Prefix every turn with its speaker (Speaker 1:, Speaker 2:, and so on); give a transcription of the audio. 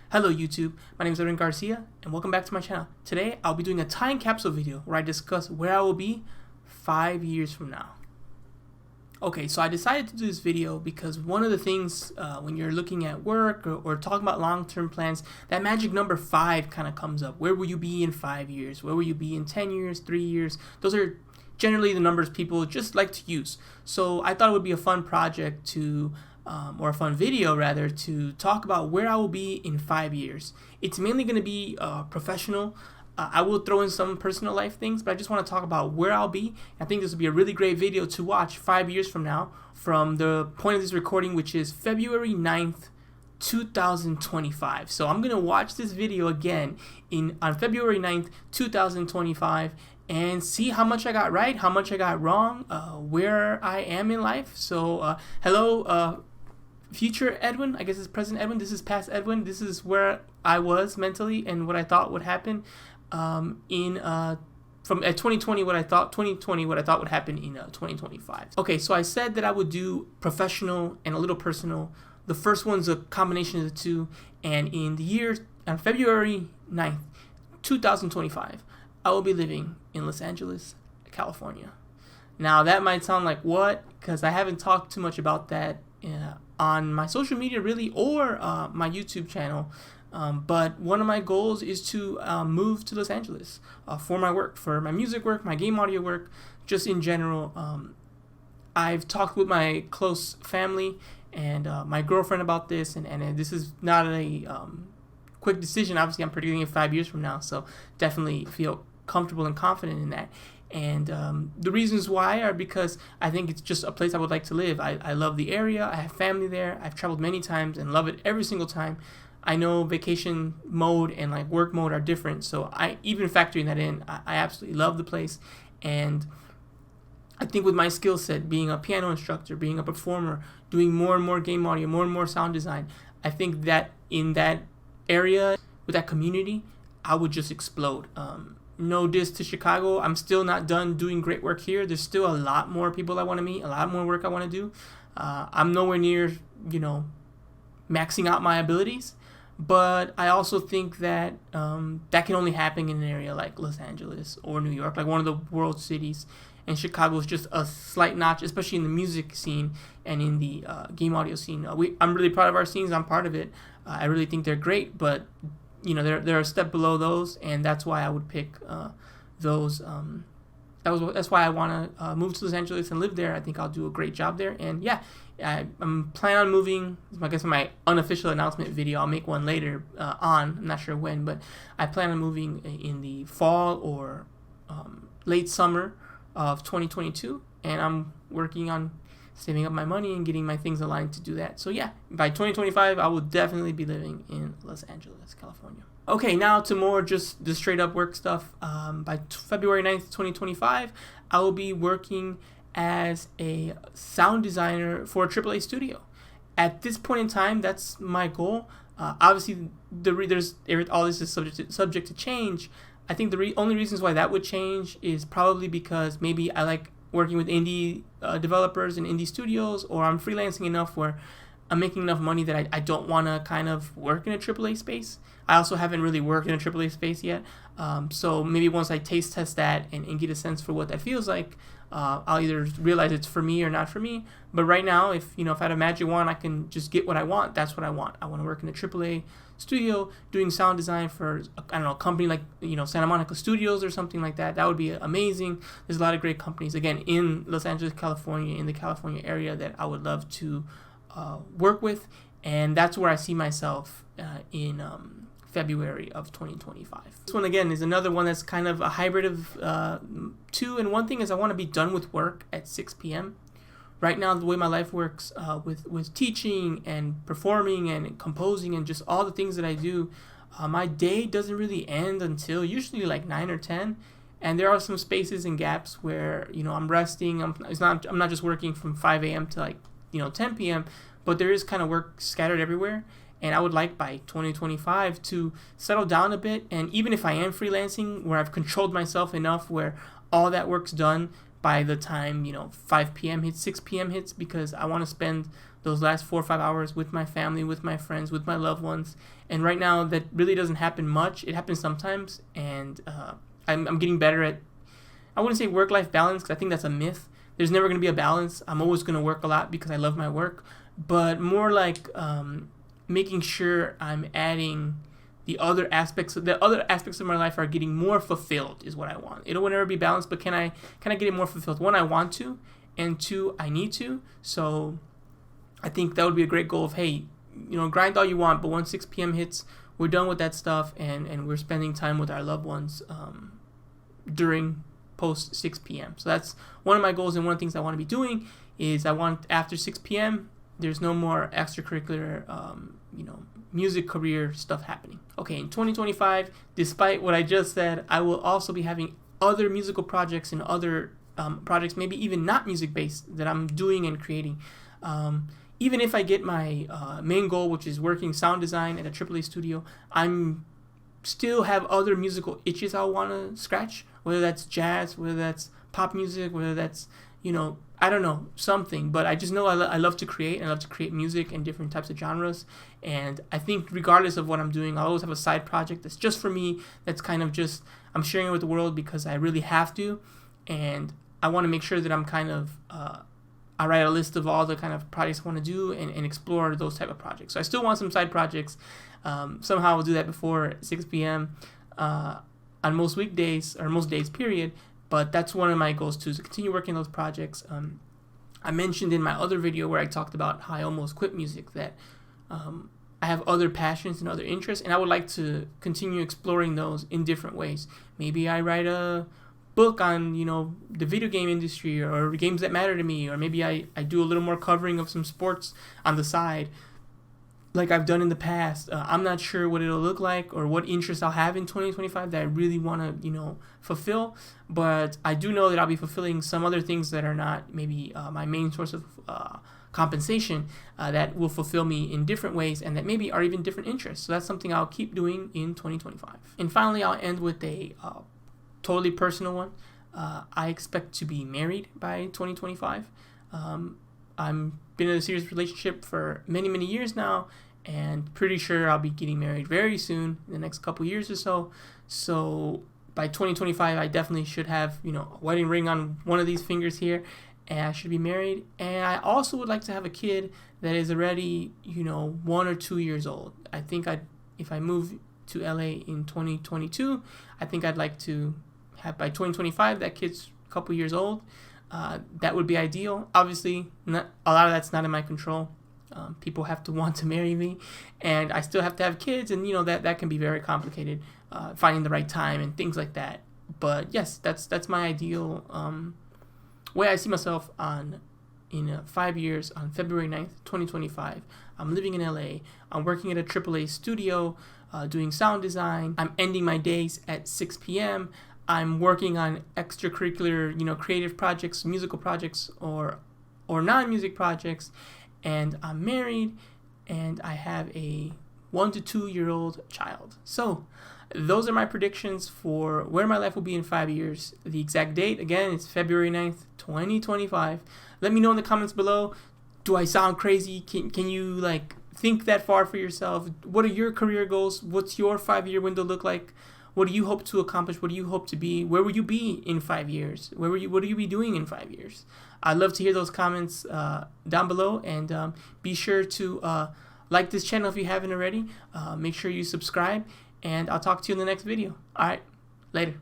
Speaker 1: Hello YouTube, my name is Edwin Garcia and welcome back to my channel. Today I'll be doing a time capsule video where I discuss where I will be 5 years from now. Okay, so I decided to do this video because one of the things when you're looking at work or talking about long-term plans, that magic number 5 kind of comes up. Where will you be in 5 years? Where will you be in 10 years, 3 years? Those are generally the numbers people just like to use. So I thought it would be a fun project to or a fun video rather, to talk about where I will be in 5 years. It's mainly going to be professional. I will throw in some personal life things, but I just want to talk about where I'll be. I think this will be a really great video to watch 5 years from now, from the point of this recording, which is February 9th, 2025. So I'm going to watch this video again on February 9th, 2025, and see how much I got right, how much I got wrong, where I am in life. So hello, future Edwin, I guess it's present Edwin, this is past Edwin, this is where I was mentally and what I thought would happen from 2020, what I thought would happen in 2025. Okay, so I said that I would do professional and a little personal. The first one's a combination of the two, and in the year, on February 9th, 2025, I will be living in Los Angeles, California. Now that might sound like what, because I haven't talked too much about that on my social media really, or my YouTube channel, but one of my goals is to move to Los Angeles for my work, for my music work, my game audio work, just in general. I've talked with my close family and my girlfriend about this, and this is not a quick decision. Obviously I'm predicting it 5 years from now, so definitely feel comfortable and confident in that. And the reasons why are because I think it's just a place I would like to live. I love the area. I have family there. I've traveled many times and love it every single time. I know vacation mode and like work mode are different, so I even factoring that in, I absolutely love the place. And I think with my skill set, being a piano instructor, being a performer, doing more and more game audio, more and more sound design, I think that in that area, with that community, I would just explode. No diss to Chicago. I'm still not done doing great work here. There's still a lot more people I want to meet, a lot more work I want to do. I'm nowhere near, maxing out my abilities, but I also think that that can only happen in an area like Los Angeles or New York, like one of the world cities. And Chicago is just a slight notch, especially in the music scene and in the game audio scene. I'm really proud of our scenes. I'm part of it. I really think they're great, but they're a step below those, and that's why I would pick those. That's why I want to move to Los Angeles and live there. I think I'll do a great job there, and yeah, I'm planning on moving. I guess my unofficial announcement video, I'll make one later I'm not sure when, but I plan on moving in the fall or late summer of 2022, and I'm working on saving up my money and getting my things aligned to do that. So yeah, by 2025, I will definitely be living in Los Angeles, California. Okay, now to more just the straight up work stuff. By February 9th, 2025, I will be working as a sound designer for a AAA studio. At this point in time, that's my goal. Obviously, all this is subject to change. I think the only reasons why that would change is probably because maybe I like working with indie developers and indie studios, or I'm freelancing enough where I'm making enough money that I don't want to kind of work in a AAA space. I also haven't really worked in a AAA space yet, so maybe once I taste test that and get a sense for what that feels like, I'll either realize it's for me or not for me. But right now, if I had a magic wand, I can just get what I want. That's what I want. I want to work in a AAA studio doing sound design for, a company like Santa Monica Studios or something like that. That would be amazing. There's a lot of great companies again in Los Angeles, California, in the California area that I would love to work with, and that's where I see myself in February of 2025. This one again is another one that's kind of a hybrid of two, and one thing is I want to be done with work at 6 p.m. Right now, the way my life works with teaching and performing and composing and just all the things that I do, my day doesn't really end until usually like 9 or 10. And there are some spaces and gaps where I'm resting. I'm not just working from 5 a.m. to like 10 p.m. But there is kind of work scattered everywhere. And I would like by 2025 to settle down a bit. And even if I am freelancing, where I've controlled myself enough where all that work's done by the time 5 p.m. hits, 6 p.m. hits, because I want to spend those last 4 or 5 hours with my family, with my friends, with my loved ones. And right now that really doesn't happen much. It happens sometimes, and I'm getting better at, I wouldn't say work-life balance, because I think that's a myth. There's never going to be a balance. I'm always going to work a lot because I love my work, but more like making sure I'm adding the other aspects of my life are getting more fulfilled is what I want. It will never be balanced, but can I get it more fulfilled? One, I want to, and two, I need to. So I think that would be a great goal of, hey, grind all you want, but once 6 p.m. hits, we're done with that stuff, and we're spending time with our loved ones during post 6 p.m. So that's one of my goals, and one of the things I want to be doing is I want after 6 p.m. there's no more extracurricular music career stuff happening. Okay, in 2025, despite what I just said, I will also be having other musical projects and other projects, maybe even not music based, that I'm doing and creating. Even if I get my main goal, which is working sound design at a AAA studio, I'm still have other musical itches I want to scratch, whether that's jazz, whether that's pop music, whether that's, I don't know, something. But I just know I love to create, and I love to create music in different types of genres. And I think regardless of what I'm doing, I'll always have a side project that's just for me, that's kind of just, I'm sharing it with the world because I really have to. And I want to make sure that I'm kind of, I write a list of all the kind of projects I want to do and explore those type of projects. So I still want some side projects. Somehow I'll do that before 6 p.m. On most weekdays, or most days, period. But that's one of my goals too, is to continue working those projects. I mentioned in my other video where I talked about how I almost quit music that I have other passions and other interests, and I would like to continue exploring those in different ways. Maybe I write a book on the video game industry or games that matter to me, or maybe I do a little more covering of some sports on the side like I've done in the past. I'm not sure what it'll look like or what interests I'll have in 2025 that I really want to fulfill, but I do know that I'll be fulfilling some other things that are not maybe my main source of compensation, that will fulfill me in different ways and that maybe are even different interests. So that's something I'll keep doing in 2025. And finally, I'll end with a totally personal one. I expect to be married by 2025. I'm been in a serious relationship for many, many years now, and pretty sure I'll be getting married very soon, in the next couple years or so. So by 2025, I definitely should have, a wedding ring on one of these fingers here, and I should be married. And I also would like to have a kid that is already, 1 or 2 years old. I think if I move to LA in 2022, I think I'd like to have by 2025 that kid's a couple years old. That would be ideal. Obviously, not a lot of that's not in my control. People have to want to marry me, and I still have to have kids, and that can be very complicated, finding the right time and things like that. But yes, that's my ideal way I see myself in 5 years. On February 9th, 2025, I'm living in LA. I'm working at a AAA studio, doing sound design. I'm ending my days at 6 p.m. I'm working on extracurricular, creative projects, musical projects, or non-music projects, and I'm married, and I have a 1 to 2 year old child. So those are my predictions for where my life will be in 5 years. The exact date, again, it's February 9th, 2025. Let me know in the comments below. Do I sound crazy? Can you think that far for yourself? What are your career goals? What's your 5-year window look like? What do you hope to accomplish? What do you hope to be? Where will you be in 5 years? What will you be doing in 5 years? I'd love to hear those comments down below, and be sure to like this channel if you haven't already. Make sure you subscribe, and I'll talk to you in the next video. All right, later.